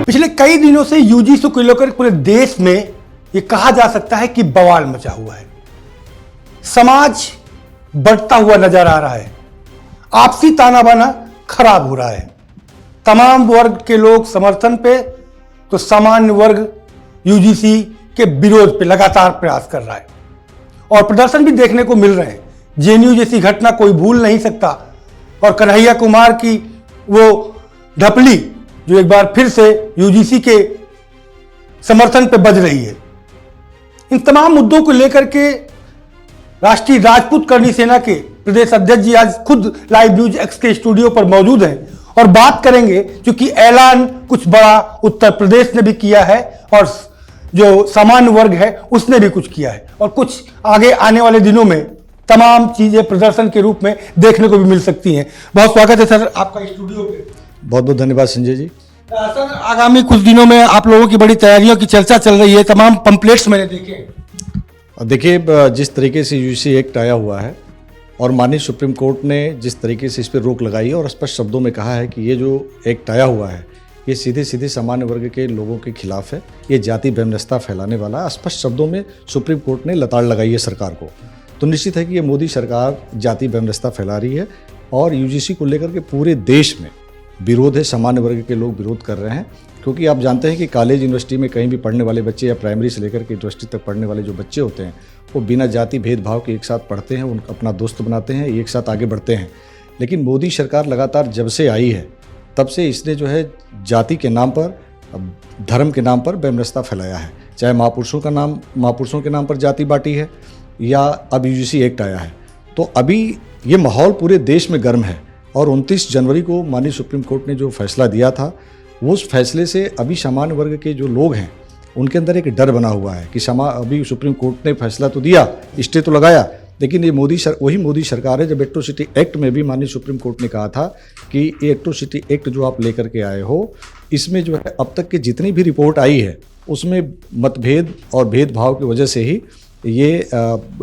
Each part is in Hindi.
पिछले कई दिनों से यूजीसी को लेकर पूरे देश में यह कहा जा सकता है कि बवाल मचा हुआ है। समाज बढ़ता हुआ नजर आ रहा है, आपसी ताना बाना खराब हो रहा है। तमाम वर्ग के लोग समर्थन पे तो सामान्य वर्ग यूजीसी के विरोध पे लगातार प्रयास कर रहा है और प्रदर्शन भी देखने को मिल रहे हैं। जेएनयू जैसी घटना कोई भूल नहीं सकता और कन्हैया कुमार की वो ढपली जो एक बार फिर से यूजीसी के समर्थन पे बज रही है। इन तमाम मुद्दों को लेकर के राष्ट्रीय राजपूत करणी सेना के प्रदेश अध्यक्ष जी आज खुद लाइव न्यूज एक्स के स्टूडियो पर मौजूद हैं और बात करेंगे, क्योंकि ऐलान कुछ बड़ा उत्तर प्रदेश ने भी किया है और जो सामान्य वर्ग है उसने भी कुछ किया है और कुछ आगे आने वाले दिनों में तमाम चीजें प्रदर्शन के रूप में देखने को भी मिल सकती हैं। बहुत स्वागत है सर आपका स्टूडियो पे। बहुत बहुत धन्यवाद संजय जी। सर आगामी कुछ दिनों में आप लोगों की बड़ी तैयारियों की चर्चा चल रही है, तमाम पंपलेट्स मैंने देखे। देखिए, जिस तरीके से यूजीसी एक्ट आया हुआ है और माननीय सुप्रीम कोर्ट ने जिस तरीके से इस पर रोक लगाई है और स्पष्ट शब्दों में कहा है कि ये जो एक्ट आया हुआ है ये सीधे सीधे सामान्य वर्ग के लोगों के खिलाफ है, ये जाति वैमनस्यता फैलाने वाला, स्पष्ट शब्दों में सुप्रीम कोर्ट ने लताड़ लगाई है सरकार को। तो निश्चित है कि ये मोदी सरकार जाति वैमनस्यता फैला रही है और यूजीसी को लेकर के पूरे देश में विरोध है, सामान्य वर्ग के लोग विरोध कर रहे हैं। क्योंकि आप जानते हैं कि कॉलेज यूनिवर्सिटी में कहीं भी पढ़ने वाले बच्चे या प्राइमरी से लेकर के यूनिवर्सिटी तक पढ़ने वाले जो बच्चे होते हैं वो बिना जाति भेदभाव के एक साथ पढ़ते हैं, उनका अपना दोस्त बनाते हैं, एक साथ आगे बढ़ते हैं। लेकिन मोदी सरकार लगातार जब से आई है तब से इसने जो है जाति के नाम पर, धर्म के नाम पर वैमनस्यता फैलाया है। चाहे महापुरुषों के नाम पर जाति बांटी है या अब यूजीसी एक्ट आया है। तो अभी ये माहौल पूरे देश में गर्म है और 29 जनवरी को माननीय सुप्रीम कोर्ट ने जो फैसला दिया था वो उस फैसले से अभी सामान्य वर्ग के जो लोग हैं उनके अंदर एक डर बना हुआ है कि अभी सुप्रीम कोर्ट ने फैसला तो दिया, स्टे तो लगाया, लेकिन ये वही मोदी सरकार है जब एट्रोसिटी एक्ट में भी माननीय सुप्रीम कोर्ट ने कहा था कि ये एट्रोसिटी एक्ट जो आप लेकर के आए हो इसमें जो है अब तक की जितनी भी रिपोर्ट आई है उसमें मतभेद और भेदभाव की वजह से ही ये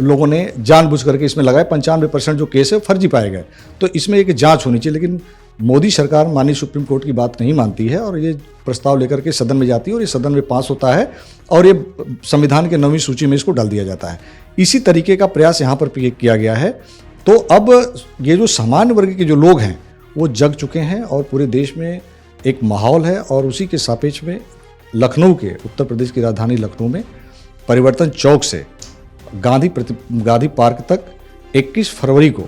लोगों ने जानबूझ करके इसमें लगाए। 95% जो केस है फर्जी पाए गए। तो इसमें एक जांच होनी चाहिए, लेकिन मोदी सरकार माननीय सुप्रीम कोर्ट की बात नहीं मानती है और ये प्रस्ताव लेकर के सदन में जाती है और ये सदन में पास होता है और ये संविधान के 9वीं सूची में इसको डाल दिया जाता है। इसी तरीके का प्रयास यहाँ पर किया गया है। तो अब ये जो सामान्य वर्ग के जो लोग हैं वो जग चुके हैं और पूरे देश में एक माहौल है और उसी के सापेक्ष में लखनऊ के, उत्तर प्रदेश की राजधानी लखनऊ में परिवर्तन चौक से गांधी पार्क तक 21 फरवरी को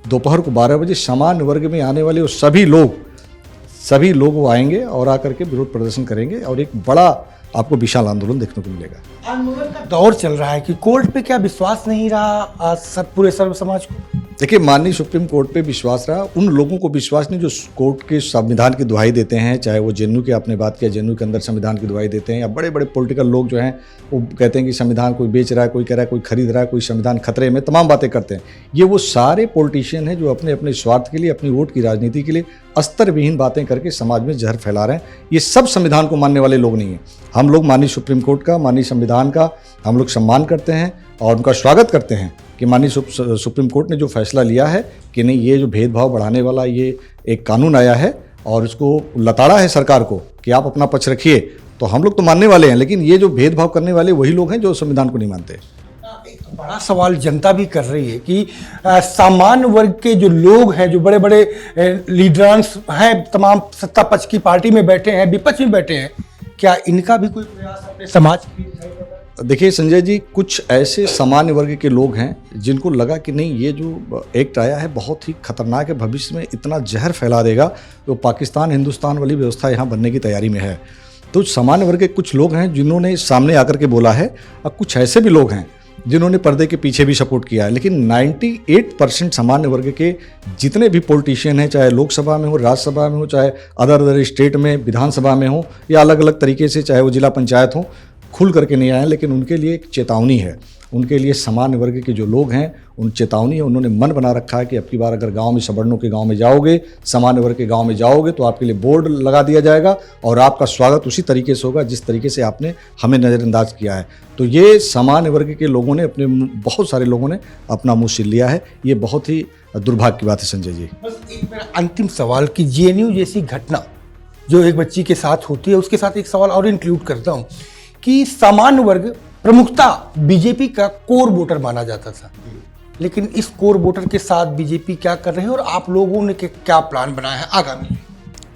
दोपहर को 12 बजे सामान्य वर्ग में आने वाले वो सभी लोग वो आएंगे और आकर के विरोध प्रदर्शन करेंगे और एक बड़ा आपको विशाल आंदोलन देखने को मिलेगा। आंदोलन का दौर चल रहा है कि कोर्ट पे क्या विश्वास नहीं रहा पूरे सर्व समाज को? देखिए, माननीय सुप्रीम कोर्ट पे विश्वास रहा, उन लोगों को विश्वास नहीं जो कोर्ट के संविधान की दुहाई देते हैं, चाहे वो जेएनयू की आपने बात किया, जेएनयू के अंदर संविधान की दुहाई देते हैं, या बड़े बड़े पॉलिटिकल लोग जो हैं वो कहते हैं कि संविधान कोई बेच रहा है, कोई कह रहा है कोई खरीद रहा है, कोई संविधान खतरे में, तमाम बातें करते हैं। ये वो सारे पॉलिटिशियन हैं जो अपने अपने स्वार्थ के लिए, अपनी वोट की राजनीति के लिए अस्तर विहीन बातें करके समाज में जहर फैला रहे हैं। ये सब संविधान को मानने वाले लोग नहीं हैं। हम लोग माननीय सुप्रीम कोर्ट का, माननीय संविधान का हम लोग सम्मान करते हैं और उनका स्वागत करते हैं कि माननीय सुप्रीम कोर्ट ने जो फैसला लिया है कि नहीं, ये जो भेदभाव बढ़ाने वाला ये एक कानून आया है और इसको लताड़ा है सरकार को कि आप अपना पक्ष रखिए, तो हम लोग तो मानने वाले हैं, लेकिन ये जो भेदभाव करने वाले वही लोग हैं जो संविधान को नहीं मानते। एक बड़ा सवाल जनता भी कर रही है कि सामान्य वर्ग के जो लोग हैं, जो बड़े बड़े लीडर्स हैं, तमाम सत्ता पक्ष की पार्टी में बैठे हैं, विपक्ष में बैठे हैं, क्या इनका भी कोई प्रयास अपने समाज की? देखिए संजय जी, कुछ ऐसे सामान्य वर्ग के लोग हैं जिनको लगा कि नहीं, ये जो एक्ट आया है बहुत ही खतरनाक है, भविष्य में इतना जहर फैला देगा तो पाकिस्तान हिंदुस्तान वाली व्यवस्था यहाँ बनने की तैयारी में है। तो सामान्य वर्ग के कुछ लोग हैं जिन्होंने सामने आकर के बोला है और कुछ ऐसे भी लोग हैं जिन्होंने पर्दे के पीछे भी सपोर्ट किया है। लेकिन 98% सामान्य वर्ग के जितने भी पॉलिटिशियन हैं, चाहे लोकसभा में हो, राज्यसभा में हो, चाहे अदर स्टेट में विधानसभा में हो या अलग अलग तरीके से, चाहे वो जिला पंचायत हो, खुल करके नहीं आए। लेकिन उनके लिए एक चेतावनी है, उनके लिए सामान्य वर्ग के जो लोग हैं उन चेतावनी है। उन्होंने मन बना रखा है कि अब की बार अगर गांव में, सवर्णों के गांव में जाओगे, सामान्य वर्ग के गांव में जाओगे तो आपके लिए बोर्ड लगा दिया जाएगा और आपका स्वागत उसी तरीके से होगा जिस तरीके से आपने हमें नज़रअंदाज किया है। तो ये सामान्य वर्ग के लोगों ने बहुत सारे लोगों ने अपना मुँह सिल लिया है। ये बहुत ही दुर्भाग्य की बात है संजय जी। बस एक मेरा अंतिम सवाल कि जेएनयू जैसी घटना जो एक बच्ची के साथ होती है, उसके साथ एक सवाल और इंक्लूड करता हूं कि सामान्य वर्ग प्रमुखता बीजेपी का कोर वोटर माना जाता था, लेकिन इस कोर वोटर के साथ बीजेपी क्या कर रहे हैं और आप लोगों ने क्या प्लान बनाया है आगामी?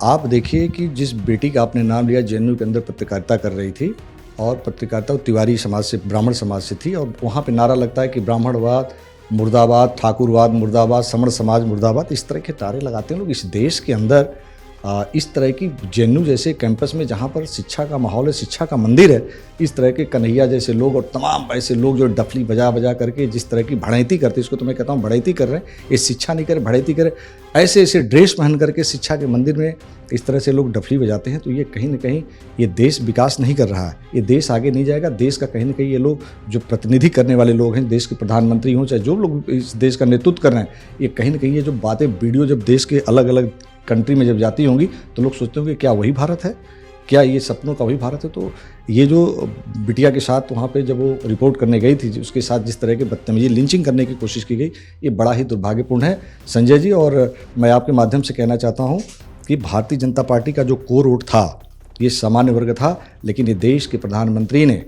आप देखिए कि जिस बेटी का आपने नाम लिया जेएनयू के अंदर पत्रकारिता कर रही थी, और पत्रकारिता तिवारी समाज से, ब्राह्मण समाज से थी, और वहाँ पे नारा लगता है कि ब्राह्मणवाद मुर्दाबाद, ठाकुरवाद मुर्दाबाद, समण समाज मुर्दाबाद, इस तरह के नारे लगाते हैं लोग। इस देश के अंदर इस तरह की जेएनयू जैसे कैंपस में जहाँ पर शिक्षा का माहौल है, शिक्षा का मंदिर है, इस तरह के कन्हैया जैसे लोग और तमाम ऐसे लोग जो डफली बजा बजा करके जिस तरह की भड़ैती करते, इसको तो मैं कहता हूँ भड़ैती कर रहे हैं, ये शिक्षा नहीं करे भड़ैती करे, ऐसे ऐसे ड्रेस पहन करके शिक्षा के मंदिर में इस तरह से लोग डफली बजाते हैं, तो ये कहीं ना कहीं ये देश विकास नहीं कर रहा है, ये देश आगे नहीं जाएगा। देश का कहीं ना कहीं ये लोग जो प्रतिनिधि करने वाले लोग हैं, देश के प्रधानमंत्री हों चाहे जो लोग इस देश का नेतृत्व कर रहे हैं, ये कहीं ना कहीं ये जो बातें वीडियो जब देश के अलग अलग कंट्री में जब जाती होंगी तो लोग सोचते होंगे क्या वही भारत है, क्या ये सपनों का वही भारत है। तो ये जो बिटिया के साथ वहाँ पे जब वो रिपोर्ट करने गई थी, उसके साथ जिस तरह की बदतमीजी लिंचिंग करने की कोशिश की गई, ये बड़ा ही दुर्भाग्यपूर्ण है संजय जी। और मैं आपके माध्यम से कहना चाहता हूँ कि भारतीय जनता पार्टी का जो कोर वोट था ये सामान्य वर्ग था, लेकिन ये देश के प्रधानमंत्री ने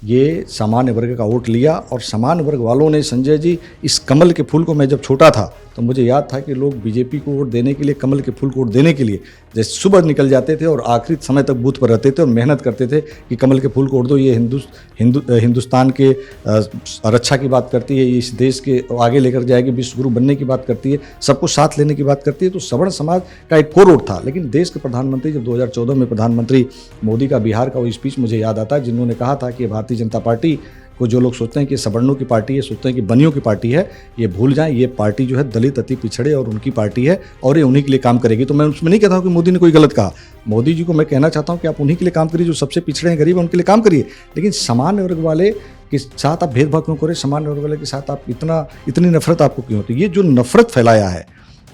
ये सामान्य वर्ग का वोट लिया, और सामान्य वर्ग वालों ने संजय जी इस कमल के फूल को, मैं जब छोटा था तो मुझे याद था कि लोग बीजेपी को वोट देने के लिए, कमल के फूल को वोट देने के लिए जैसे सुबह निकल जाते थे और आखिरी समय तक बूथ पर रहते थे और मेहनत करते थे कि कमल के फूल को वोट दो, ये हिंदुस्तान के रक्षा की बात करती है, इस देश के आगे लेकर जाएगी, विश्व गुरु बनने की बात करती है, सबको साथ लेने की बात करती है। तो सवर्ण समाज का एक कोर वोट था। लेकिन देश के प्रधानमंत्री जब 2014 में प्रधानमंत्री मोदी का बिहार का वो स्पीच मुझे याद आता है, जिन्होंने कहा था कि भारतीय जनता पार्टी को जो लोग सोचते हैं कि सवर्णों की पार्टी है, सोचते हैं कि बनियों की पार्टी है, ये भूल जाएं, ये पार्टी जो है दलित अति पिछड़े और उनकी पार्टी है और ये उन्हीं के लिए काम करेगी। तो मैं उसमें नहीं कहता हूँ कि मोदी ने कोई गलत कहा, मोदी जी को मैं कहना चाहता हूँ कि आप उन्हीं के लिए काम करिए जो सबसे पिछड़े हैं, गरीब हैं, उनके लिए काम करिए। लेकिन सामान्य वर्ग वाले के साथ आप भेदभाव क्यों करें, सामान्य वर्ग वाले के साथ आप इतनी नफरत आपको क्यों होती है? ये जो नफरत फैलाया है,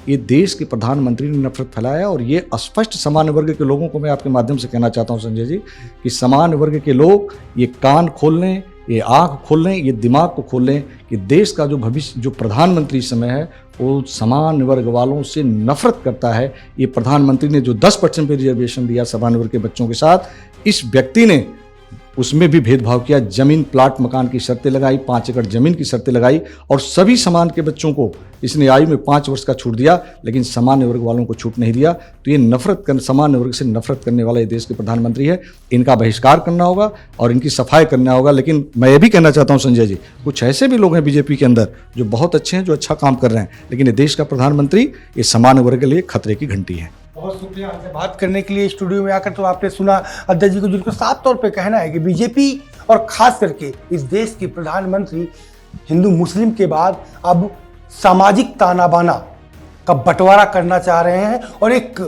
ये देश के प्रधानमंत्री ने नफरत फैलाया, और ये स्पष्ट सामान्य वर्ग के लोगों को मैं आपके माध्यम से कहना चाहता हूं संजय जी कि सामान्य वर्ग के लोग ये कान खोल लें, ये आंख खोल लें, ये दिमाग को खोल लें कि देश का जो भविष्य, जो प्रधानमंत्री इस समय है वो सामान्य वर्ग वालों से नफरत करता है। ये प्रधानमंत्री ने जो 10% पे रिजर्वेशन दिया सामान्य वर्ग के बच्चों के साथ, इस व्यक्ति ने उसमें भी भेदभाव किया, जमीन प्लाट मकान की शर्तें लगाई, 5 एकड़ जमीन की शर्तें लगाई, और सभी समान के बच्चों को इसने आयु में 5 वर्ष का छूट दिया, लेकिन सामान्य वर्ग वालों को छूट नहीं दिया। तो ये सामान्य वर्ग से नफरत करने वाला ये देश के प्रधानमंत्री है, इनका बहिष्कार करना होगा और इनकी सफाई करना होगा। लेकिन मैं ये भी कहना चाहता हूँ संजय जी, कुछ ऐसे भी लोग हैं बीजेपी के अंदर जो बहुत अच्छे हैं, जो अच्छा काम कर रहे हैं, लेकिन ये देश का प्रधानमंत्री ये सामान्य वर्ग के लिए खतरे की घंटी है। बहुत शुक्रिया आपसे बात करने के लिए स्टूडियो में आकर। तो आपने सुना अध्यक्ष जी को, जिनको साफ तौर पे कहना है कि बीजेपी और खास करके इस देश के प्रधानमंत्री हिंदू मुस्लिम के बाद अब सामाजिक ताना बाना का बंटवारा करना चाह रहे हैं और एक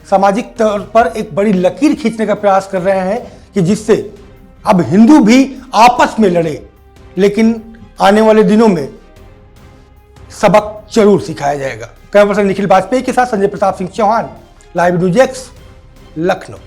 सामाजिक तौर पर एक बड़ी लकीर खींचने का प्रयास कर रहे हैं कि जिससे अब हिंदू भी आपस में लड़े। लेकिन आने वाले दिनों में सबक जरूर सिखाया जाएगा। कैमरा पर्सन निखिल वाजपेयी के साथ Sanjay Pratap Singh Chauhan, live NewsX, Lucknow.